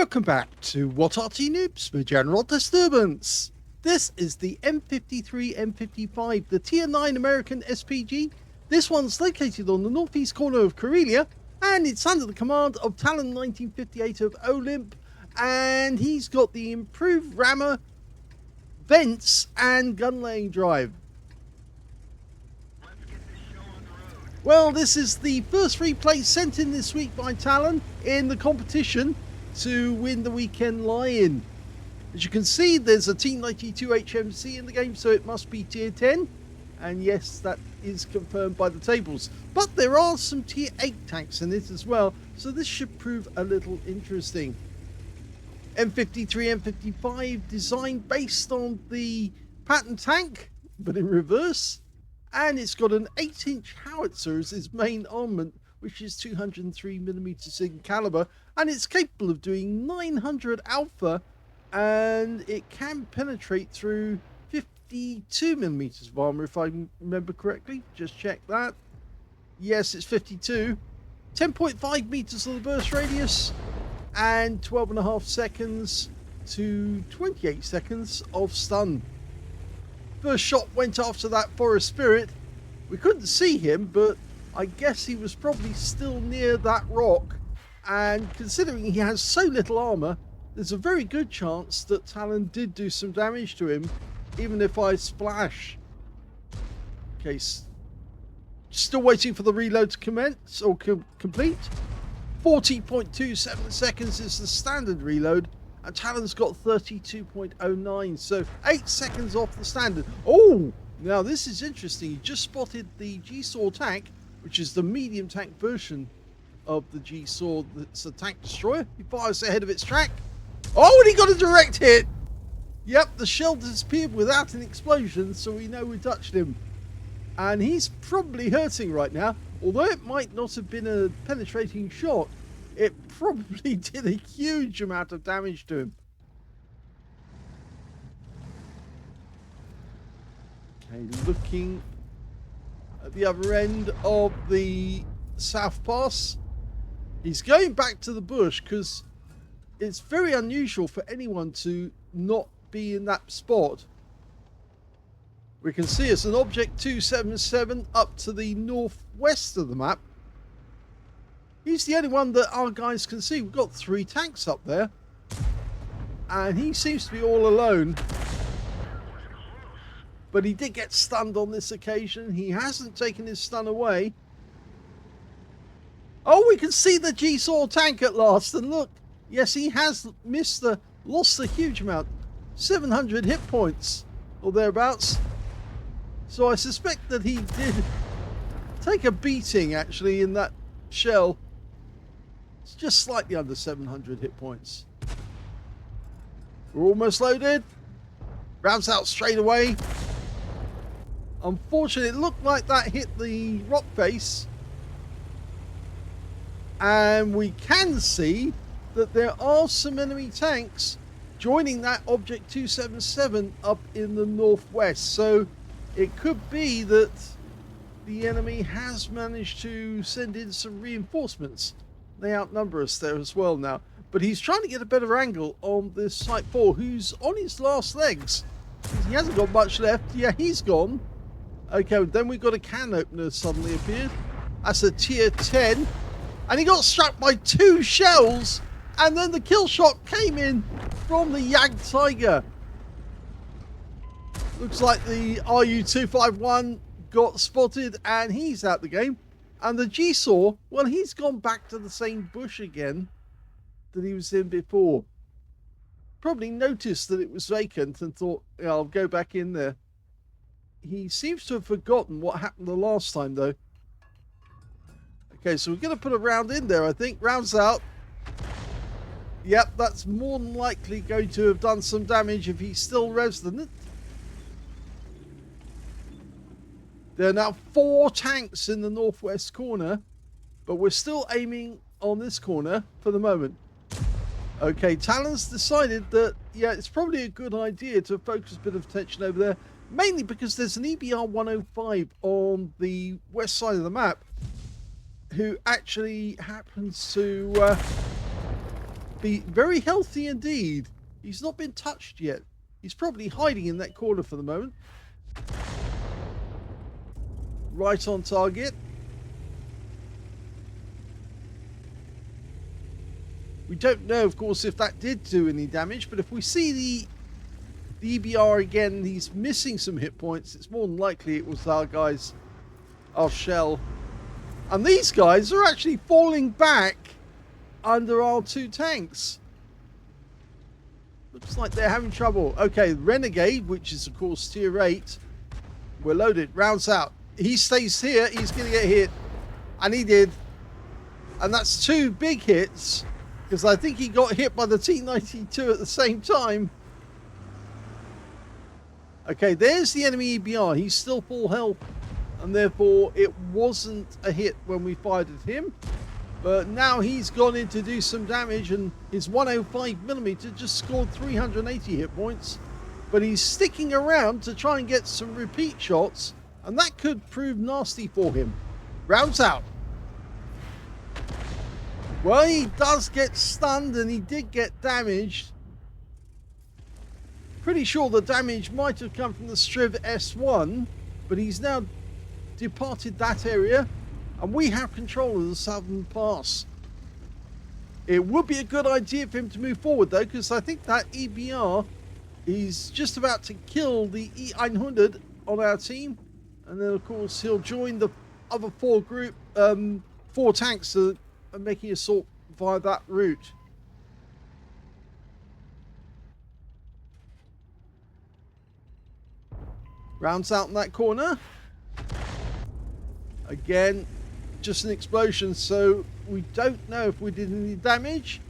Welcome back to What Arty Noobs for General Disturbance. This is the M53 M55, the Tier 9 American SPG. This one's located on the northeast corner of Karelia, and it's under the command of talon1958 of OLIMP, and he's got the improved rammer, vents, and gun laying drive. Well, this is the first replay sent in this week by Talon in the competition to win the weekend lie-in. As you can see, there's a T92 HMC in the game, so it must be tier 10. And yes, that is confirmed by the tables. But there are some tier 8 tanks in it as well, so this should prove a little interesting. M53, M55, designed based on the pattern tank, but in reverse. And it's got an 8-inch howitzer as its main armament, which is 203mm in caliber, and it's capable of doing 900 alpha, and it can penetrate through 52mm of armor, if I remember correctly. Just check that. Yes, it's 52. 10.5 meters of the burst radius, and 12.5 seconds to 28 seconds of stun. First shot went after that forest spirit. We couldn't see him, but I guess he was probably still near that rock, and considering he has so little armor, there's a very good chance that Talon did do some damage to him, even if I splash. Okay, still waiting for the reload to commence or complete. 40.27 seconds is the standard reload, and Talon's got 32.09, so 8 seconds off the standard. Oh, now this is interesting. He just spotted the GeForce tank, which is the medium tank version of the GeForce. That's a tank destroyer. He fires ahead of its track. Oh, and he got a direct hit. Yep, the shell disappeared without an explosion, so we know we touched him. And he's probably hurting right now. Although it might not have been a penetrating shot, it probably did a huge amount of damage to him. Okay, looking at the other end of the South Pass. He's going back to the bush because it's very unusual for anyone to not be in that spot. We can see it's an object 277 up to the northwest of the map. He's the only one that our guys can see. We've got 3 tanks up there, and he seems to be all alone. But he did get stunned on this occasion. He hasn't taken his stun away. Oh, we can see the GeForce tank at last, and look, yes, he has lost a huge amount, 700 hit points or thereabouts. So I suspect that he did take a beating actually in that shell. It's just slightly under 700 hit points. We're almost loaded. Rounds out straight away. Unfortunately, it looked like that hit the rock face. And we can see that there are some enemy tanks joining that object 277 up in the northwest. So it could be that the enemy has managed to send in some reinforcements. They outnumber us there as well now. But he's trying to get a better angle on this Site 4, who's on his last legs. He hasn't got much left. Yeah, he's gone. Okay, then we've got a can opener suddenly appeared. That's a tier 10. And he got struck by 2 shells. And then the kill shot came in from the Yag Tiger. Looks like the RU-251 got spotted and he's out the game. And the GeForce, well, he's gone back to the same bush again that he was in before. Probably noticed that it was vacant and thought, yeah, I'll go back in there. He seems to have forgotten what happened the last time, though. Okay, so we're going to put a round in there, I think. Rounds out. Yep, that's more than likely going to have done some damage if he's still resident. There are now 4 tanks in the northwest corner, but we're still aiming on this corner for the moment. Okay, Talon's decided that, yeah, it's probably a good idea to focus a bit of attention over there, mainly because there's an EBR 105 on the west side of the map who actually happens to be very healthy indeed. He's not been touched yet. He's probably hiding in that corner for the moment. Right on target. We don't know, of course, if that did do any damage, but if we see the EBR again, he's missing some hit points. It's more than likely it was our guys, our shell. And these guys are actually falling back under our two tanks. Looks like they're having trouble. Okay, Renegade, which is of course tier 8. We're loaded. Rounds out. He stays here. He's going to get hit. And he did. And that's 2 big hits. Because I think he got hit by the T92 at the same time. Okay, there's the enemy EBR. He's still full health. And therefore, it wasn't a hit when we fired at him. But now he's gone in to do some damage. And his 105mm just scored 380 hit points. But he's sticking around to try and get some repeat shots. And that could prove nasty for him. Rounds out. Well, he does get stunned and he did get damaged. Pretty sure the damage might have come from the Striv S1. But he's now departed that area. And we have control of the southern pass. It would be a good idea for him to move forward though. Because I think that EBR is just about to kill the E100 on our team. And then, of course, he'll join the other 4 tanks that are making assault via that route. Rounds out in that corner. Again, just an explosion, so we don't know if we did any damage.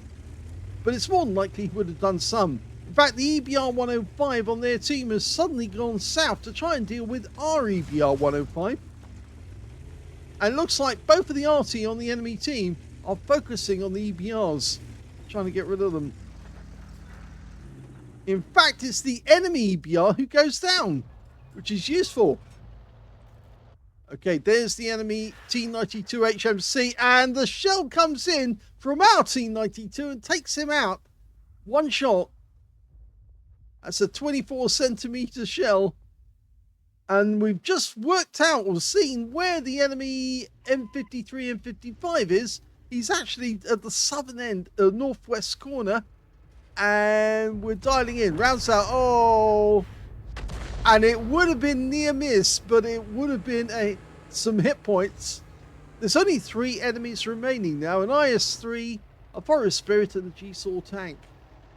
But it's more than likely he would have done some. In fact, the EBR 105 on their team has suddenly gone south to try and deal with our EBR 105. And it looks like both of the Arty on the enemy team are focusing on the EBRs, trying to get rid of them. In fact, it's the enemy EBR who goes down, which is useful. Okay, there's the enemy T92 HMC, and the shell comes in from our T92 and takes him out. One shot. That's a 24cm shell. And we've just worked out or seen where the enemy M53 and 55 is. He's actually at the southern end, the northwest corner. And we're dialing in. Rounds out. Oh. And it would have been near miss, but it would have been some hit points. There's only 3 enemies remaining now. An IS-3, a Forest Spirit, and a G-Saw tank.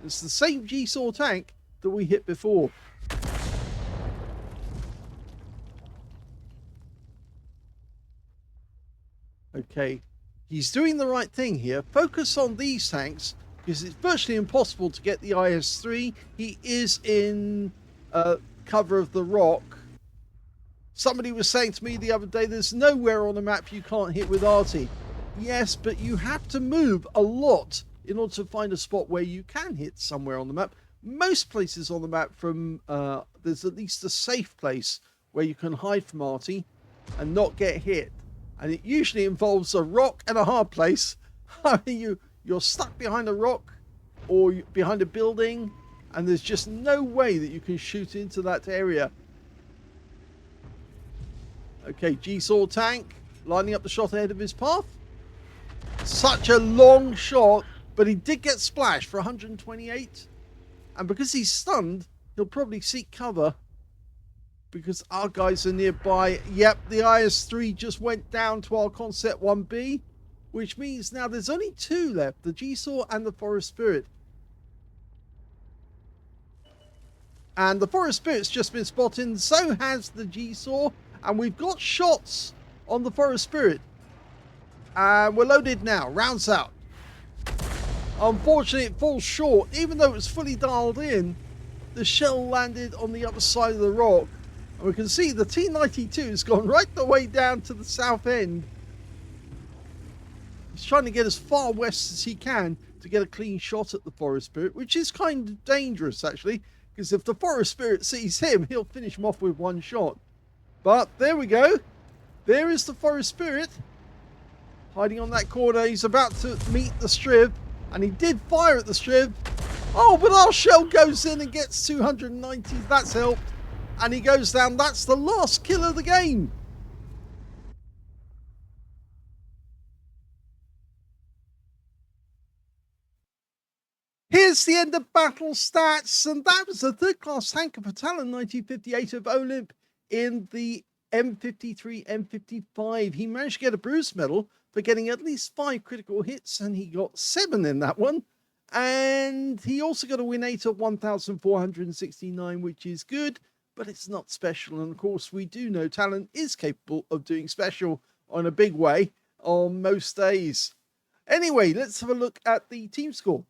It's the same G-Saw tank that we hit before. Okay, he's doing the right thing here. Focus on these tanks because it's virtually impossible to get the IS-3. He is in cover of the rock. Somebody was saying to me the other day, there's nowhere on the map you can't hit with Arty. Yes, but you have to move a lot in order to find a spot where you can hit somewhere on the map. Most places on the map there's at least a safe place where you can hide from Arty and not get hit. And it usually involves a rock and a hard place. You're stuck behind a rock or behind a building, and there's just no way that you can shoot into that area. Okay, G-Saw tank lining up the shot ahead of his path. Such a long shot, but he did get splashed for 128. And because he's stunned, he'll probably seek cover because our guys are nearby. Yep, the IS-3 just went down to our Concept 1B, which means now there's only 2 left, the G-Saw and the Forest Spirit. And the Forest Spirit's just been spotted, so has the G-Saw. And we've got shots on the Forest Spirit. And we're loaded now. Rounds out. Unfortunately, it falls short. Even though it was fully dialed in, the shell landed on the other side of the rock. And we can see the T92 has gone right the way down to the south end. He's trying to get as far west as he can to get a clean shot at the Forest Spirit, which is kind of dangerous, actually. Because if the Forest Spirit sees him, he'll finish him off with one shot. But there we go. There is the Forest Spirit. Hiding on that corner. He's about to meet the Striv. And he did fire at the strip. Oh, but our shell goes in and gets 290. That's helped. And he goes down. That's the last kill of the game. Here's the end of battle stats, and that was the third class tanker for talon1958 of OLIMP in the M53 M55. He managed to get a bruise medal for getting at least 5 critical hits, and he got 7 in that one. And he also got a win rate of 1,469, which is good, but it's not special. And of course, we do know Talon is capable of doing special on a big way on most days. Anyway, let's have a look at the team score.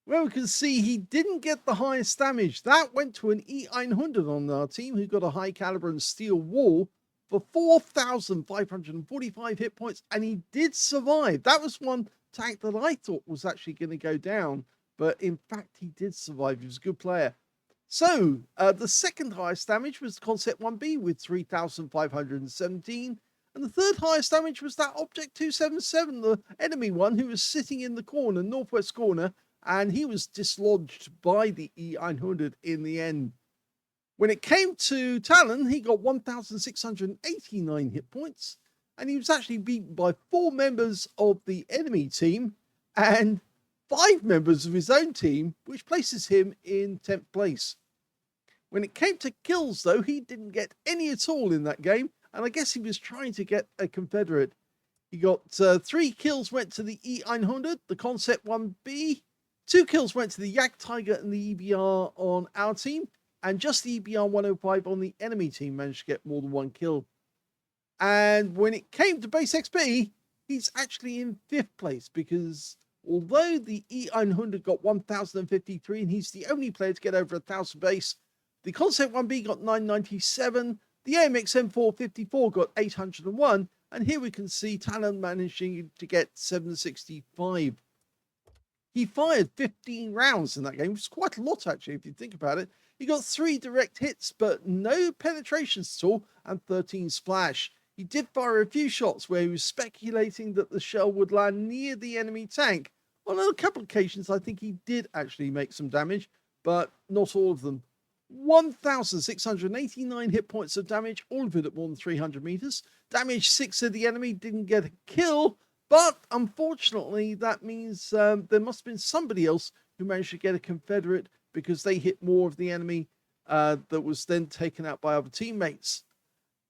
Well, we can see he didn't get the highest damage. That went to an E900 on our team, who got a high caliber and steel wall for 4,545 hit points, and he did survive. That was one tank that I thought was actually going to go down, but in fact, he did survive. He was a good player. So, the second highest damage was Concept 1B with 3,517, and the third highest damage was that Object 277, the enemy one, who was sitting in the corner, northwest corner, and he was dislodged by the E900 in the end. When it came to Talon, he got 1,689 hit points, and he was actually beaten by 4 members of the enemy team and 5 members of his own team, which places him in 10th place. When it came to kills, though, he didn't get any at all in that game, and I guess he was trying to get a Confederate. He got 3 kills went to the E900, the Concept 1B, 2 kills went to the Yak Tiger and the EBR on our team, and just the EBR 105 on the enemy team managed to get more than 1 kill. And when it came to base XP, he's actually in 5th place, because although the E900 got 1,053 and he's the only player to get over 1,000 base, the Concept 1B got 997, the AMX M454 got 801, and here we can see Talon managing to get 765. He fired 15 rounds in that game, which is quite a lot, actually, if you think about it. He got 3 direct hits, but no penetrations at all, and 13 splash. He did fire a few shots where he was speculating that the shell would land near the enemy tank. On a couple of occasions, I think he did actually make some damage, but not all of them. 1,689 hit points of damage, all of it at more than 300 meters. Damage 6 of the enemy, didn't get a kill. But unfortunately, that means there must have been somebody else who managed to get a Confederate, because they hit more of the enemy that was then taken out by other teammates.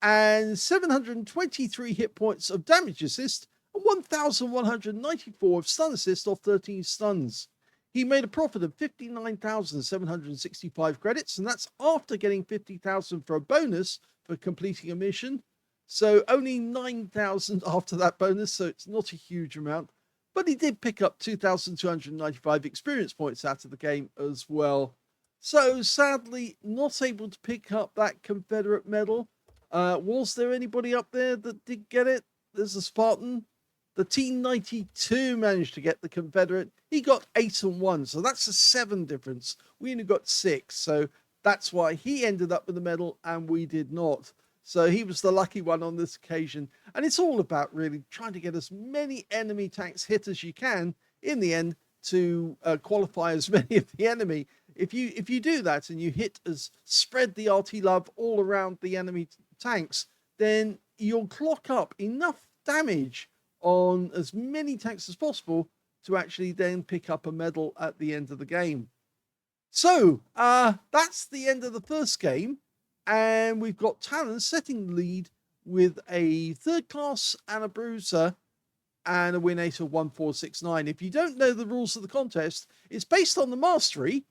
And 723 hit points of damage assist and 1,194 of stun assist off 13 stuns. He made a profit of 59,765 credits, and that's after getting 50,000 for a bonus for completing a mission. So only 9,000 after that bonus, so it's not a huge amount. But he did pick up 2,295 experience points out of the game as well. So sadly, not able to pick up that Confederate medal. Was there anybody up there that did get it? There's a Spartan. The T92 managed to get the Confederate. He got 8 and 1, so that's a 7 difference. We only got 6, so that's why he ended up with the medal and we did not. So he was the lucky one on this occasion. And it's all about really trying to get as many enemy tanks hit as you can in the end to qualify as many of the enemy. If you do that and you spread the Arty love all around the enemy tanks, then you'll clock up enough damage on as many tanks as possible to actually then pick up a medal at the end of the game. So that's the end of the first game. And we've got Talon setting the lead with a 3rd class and a bruiser and a win rate of 1,469. If you don't know the rules of the contest, it's based on the mastery,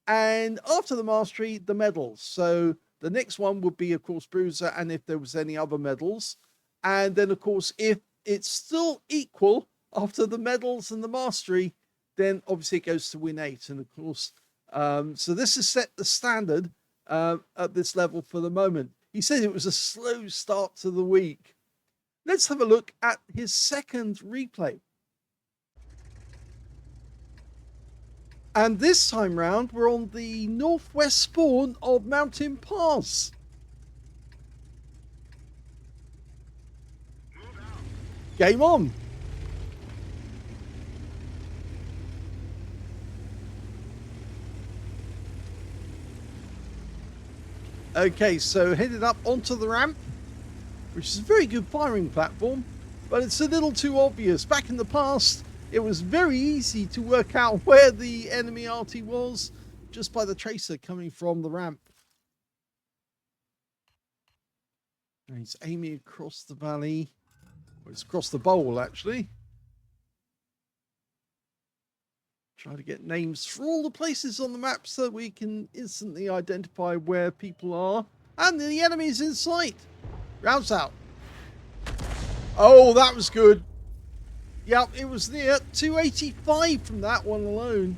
and after the mastery, the medals. So the next one would be, of course, bruiser, and if there was any other medals. And then, of course, if it's still equal after the medals and the mastery, then obviously it goes to win 8. And of course, so this has set the standard at this level for the moment. He said it was a slow start to the week. Let's have a look at his second replay. And this time round, we're on the northwest spawn of Mountain Pass. Game on. Okay, so headed up onto the ramp, which is a very good firing platform, but it's a little too obvious. Back in the past, it was very easy to work out where the enemy Arty was just by the tracer coming from the ramp. And he's aiming across the valley. Well, it's across the bowl, actually. Try to get names for all the places on the map so we can instantly identify where people are. And the enemy's in sight. Rounds out. Oh, that was good. Yep, it was near 285 from that one alone.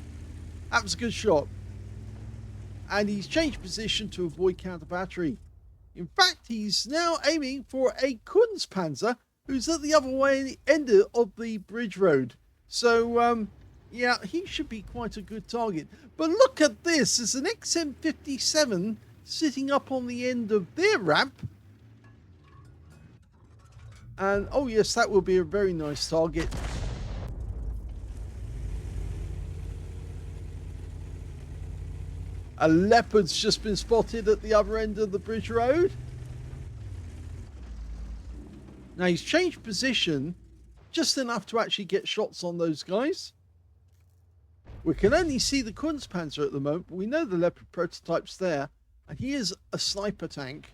That was a good shot. And he's changed position to avoid counter battery. In fact, he's now aiming for a Kunstpanzer who's at the other way end of the bridge road. So, yeah, he should be quite a good target. But look at this. There's an M57 sitting up on the end of their ramp. And, oh yes, that will be a very nice target. A leopard's just been spotted at the other end of the bridge road. Now he's changed position just enough to actually get shots on those guys. We can only see the Kunstpanzer at the moment, but we know the leopard prototype's there. And he is a sniper tank.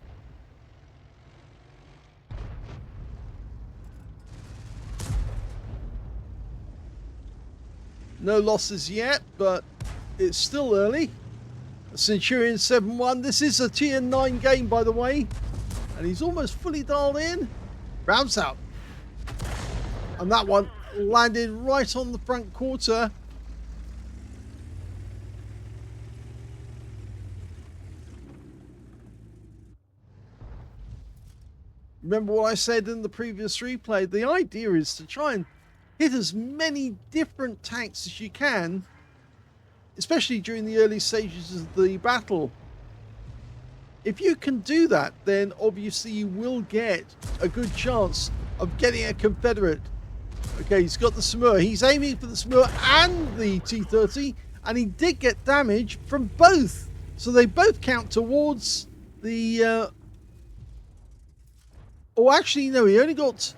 No losses yet, but it's still early. Centurion 7-1. This is a tier 9 game, by the way. And he's almost fully dialed in. Rounds out. And that one landed right on the front quarter. Remember what I said in the previous replay? The idea is to try and hit as many different tanks as you can, especially during the early stages of the battle. If you can do that, then obviously you will get a good chance of getting a Confederate. Okay, he's got the Samur. He's aiming for the Samur and the T-30, and he did get damage from both. So they both count towards the... Oh, actually, no, he only got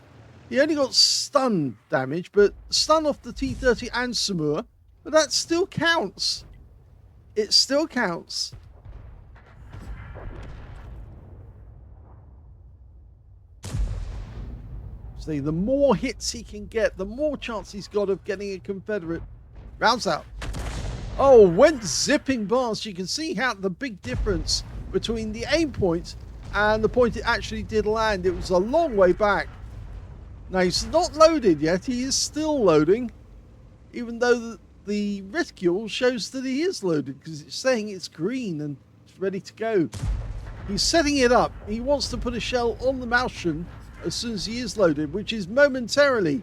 stun damage, but stun off the T-30 and Samur. But that still counts. It still counts. See, the more hits he can get, the more chance he's got of getting a Confederate. Rounds out. Oh, went zipping past. You can see how the big difference between the aim point and the point it actually did land. It was a long way back. Now, he's not loaded yet. He is still loading, even though the reticule shows that he is loaded because it's saying it's green and it's ready to go. He's setting it up. He wants to put a shell on the Martian as soon as he is loaded, which is momentarily.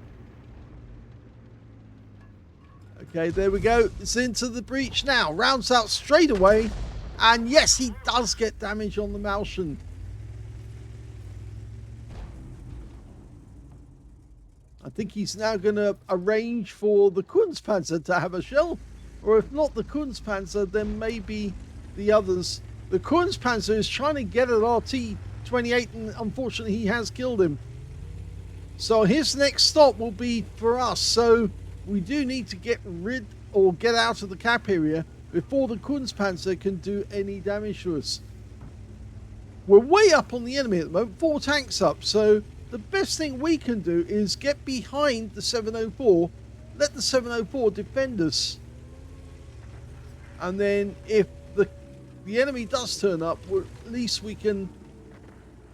Okay, there we go. It's into the breach now. Rounds out straight away. And yes, he does get damage on the Martian. I think he's now going to arrange for the Kunstpanzer to have a shell. Or if not the Kunstpanzer, then maybe the others. The Kunstpanzer is trying to get at RT-28, and unfortunately he has killed him. So his next stop will be for us. So we do need to get rid or get out of the cap area before the Kunstpanzer can do any damage to us. We're way up on the enemy at the moment, 4 tanks up. So the best thing we can do is get behind the 704, let the 704 defend us. And then if the enemy does turn up, at least we can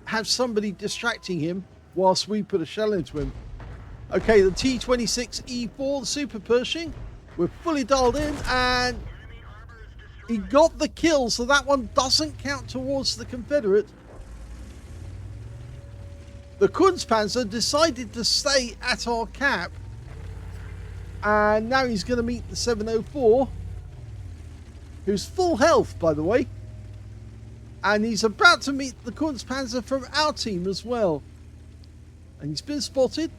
have somebody distracting him whilst we put a shell into him. Okay, the T-26E4, the Super Pershing, we're fully dialed in, and he got the kill, so that one doesn't count towards the Confederate. The Kunstpanzer decided to stay at our cap, and now he's going to meet the 704, who's full health, by the way, and he's about to meet the Kunstpanzer from our team as well. And he's been spotted.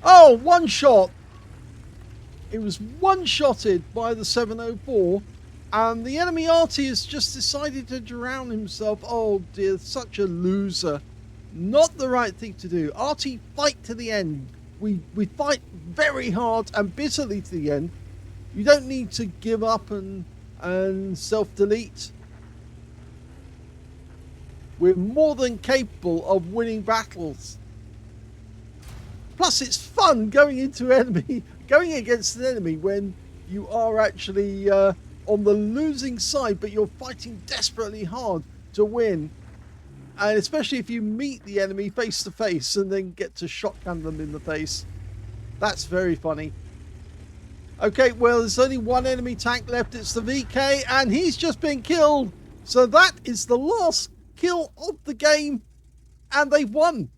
Oh, one shot. It was one-shotted by the 704. And the enemy Arty has just decided to drown himself. Oh dear, such a loser. Not the right thing to do. Arty, fight to the end. We fight very hard and bitterly to the end. You don't need to give up and self-delete. We're more than capable of winning battles. Plus, it's fun going against an enemy when you are actually on the losing side, but you're fighting desperately hard to win. And especially if you meet the enemy face to face and then get to shotgun them in the face. That's very funny. Okay, well, there's only one enemy tank left. It's the VK, and he's just been killed. So that is the last kill of the game, and they've won.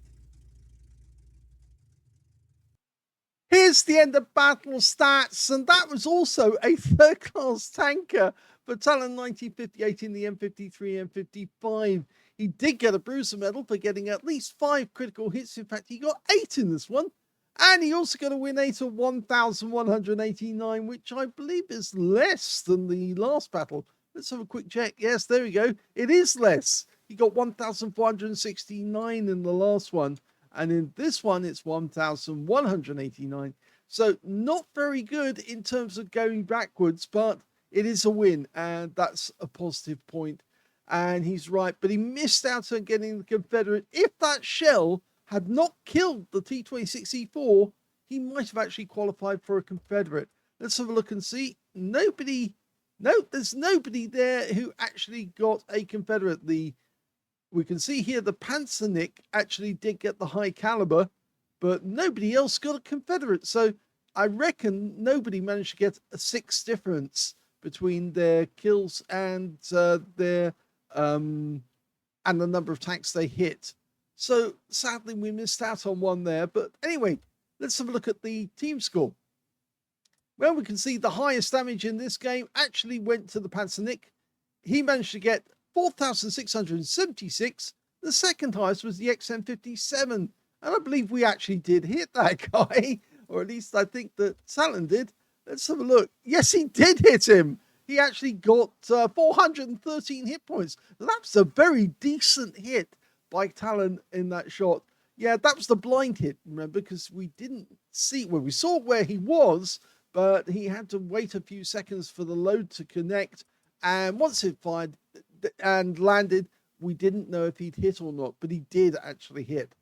Here's the end of battle stats, and that was also a third-class tanker for talon1958 in the M53 M55. He did get a bruiser medal for getting at least 5 critical hits. In fact, he got 8 in this one. And he also got a win rate of 1,189, which I believe is less than the last battle. Let's have a quick check. Yes, there we go. It is less. He got 1,469 in the last one. And in this one, it's 1,189. So not very good in terms of going backwards, but it is a win. And that's a positive point. And he's right. But he missed out on getting the Confederate. If that shell had not killed the T-26E4, he might have actually qualified for a Confederate. Let's have a look and see. There's nobody there who actually got a Confederate. We can see here the Panzernik actually did get the high caliber, but nobody else got a Confederate. So I reckon nobody managed to get a 6 difference between their kills and the number of tanks they hit. So sadly we missed out on one there. But anyway, let's have a look at the team score. Well, we can see the highest damage in this game actually went to the Panzernik. He managed to get 4,676. The second highest was the XM57. And I believe we actually did hit that guy, or at least I think that Talon did. Let's have a look. Yes, he did hit him. He actually got 413 hit points. That's a very decent hit by Talon in that shot. Yeah, that was the blind hit, remember, because we didn't see, well, we saw where he was, but he had to wait a few seconds for the load to connect. And once it fired and landed, we didn't know if he'd hit or not, but he did actually hit.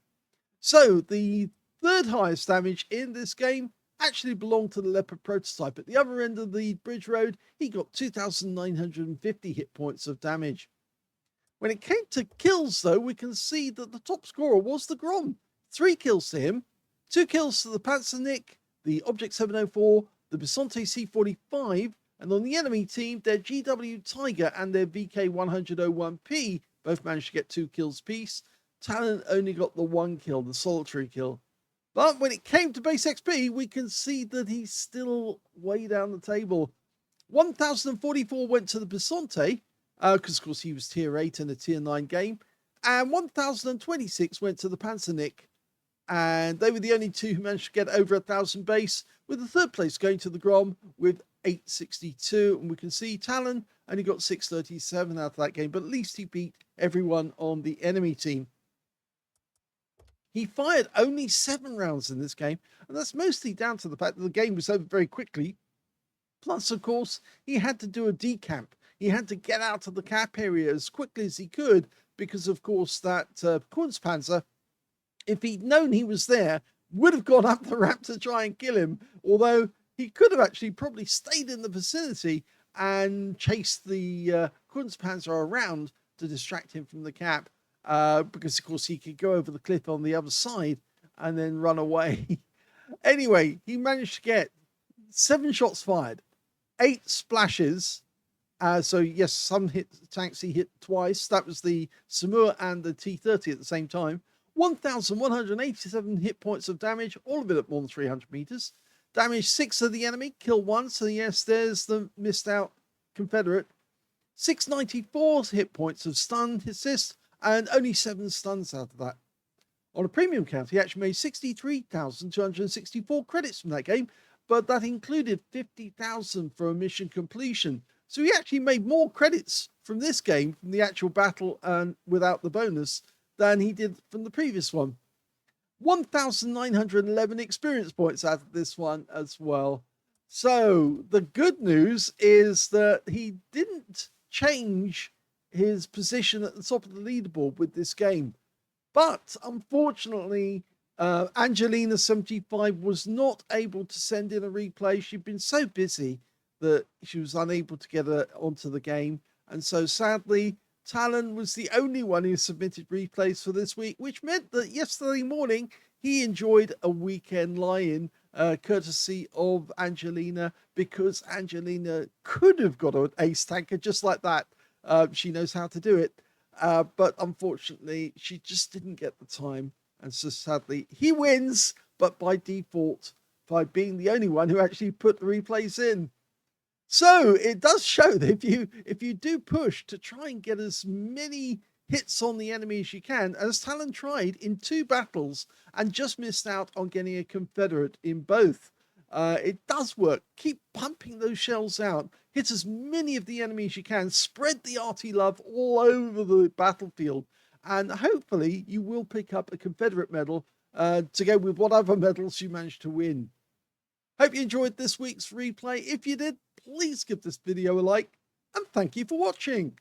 So the third highest damage in this game actually belonged to the Leopard prototype. At the other end of the bridge road, he got 2,950 hit points of damage. When it came to kills, though, we can see that the top scorer was the Grom. 3 kills to him, 2 kills to the Panzernik, the Object 704, the Bisonte C45, and on the enemy team, their GW Tiger and their VK101P both managed to get 2 kills apiece. Talon only got the 1 kill, the solitary kill. But when it came to base XP, we can see that he's still way down the table. 1,044 went to the Bisonte, because of course he was tier 8 in a tier 9 game, and 1,026 went to the Panzernik, and they were the only 2 who managed to get over 1,000 base, with the third place going to the Grom with 862, and we can see Talon only got 637 out of that game, but at least he beat everyone on the enemy team. He fired only 7 rounds in this game, and that's mostly down to the fact that the game was over very quickly. Plus, of course, he had to do a decamp. He had to get out of the cap area as quickly as he could because, of course, that Kunstpanzer, if he'd known he was there, would have gone up the ramp to try and kill him, although he could have actually probably stayed in the vicinity and chased the Kunstpanzer around to distract him from the cap, because, of course, he could go over the cliff on the other side and then run away. Anyway, he managed to get 7 shots fired, 8 splashes. So yes, some tanks he hit twice. That was the Samur and the T30 at the same time. 1,187 hit points of damage, all of it at more than 300 meters. Damage 6 of the enemy, kill 1. So yes, there's the missed out Confederate. 694 hit points of stun assist, and only 7 stuns out of that. On a premium count, he actually made 63,264 credits from that game, but that included 50,000 for a mission completion. So he actually made more credits from this game, from the actual battle and without the bonus, than he did from the previous one. 1,911 experience points out of this one as well. So the good news is that he didn't change his position at the top of the leaderboard with this game. But unfortunately, Angelina75 was not able to send in a replay. She'd been so busy that she was unable to get her onto the game. And so sadly, Talon was the only one who submitted replays for this week, which meant that yesterday morning he enjoyed a weekend lie-in, courtesy of Angelina, because Angelina could have got an ace tanker just like that. She knows how to do it. But unfortunately, she just didn't get the time. And so sadly, he wins, but by default, by being the only one who actually put the replays in. So it does show that if you do push to try and get as many hits on the enemy as you can, as Talon tried in 2 battles and just missed out on getting a Confederate in both. It does work. Keep pumping those shells out. Hit as many of the enemies as you can. Spread the Arty love all over the battlefield. And hopefully you will pick up a Confederate medal to go with whatever medals you managed to win. Hope you enjoyed this week's replay. If you did, please give this video a like. And thank you for watching.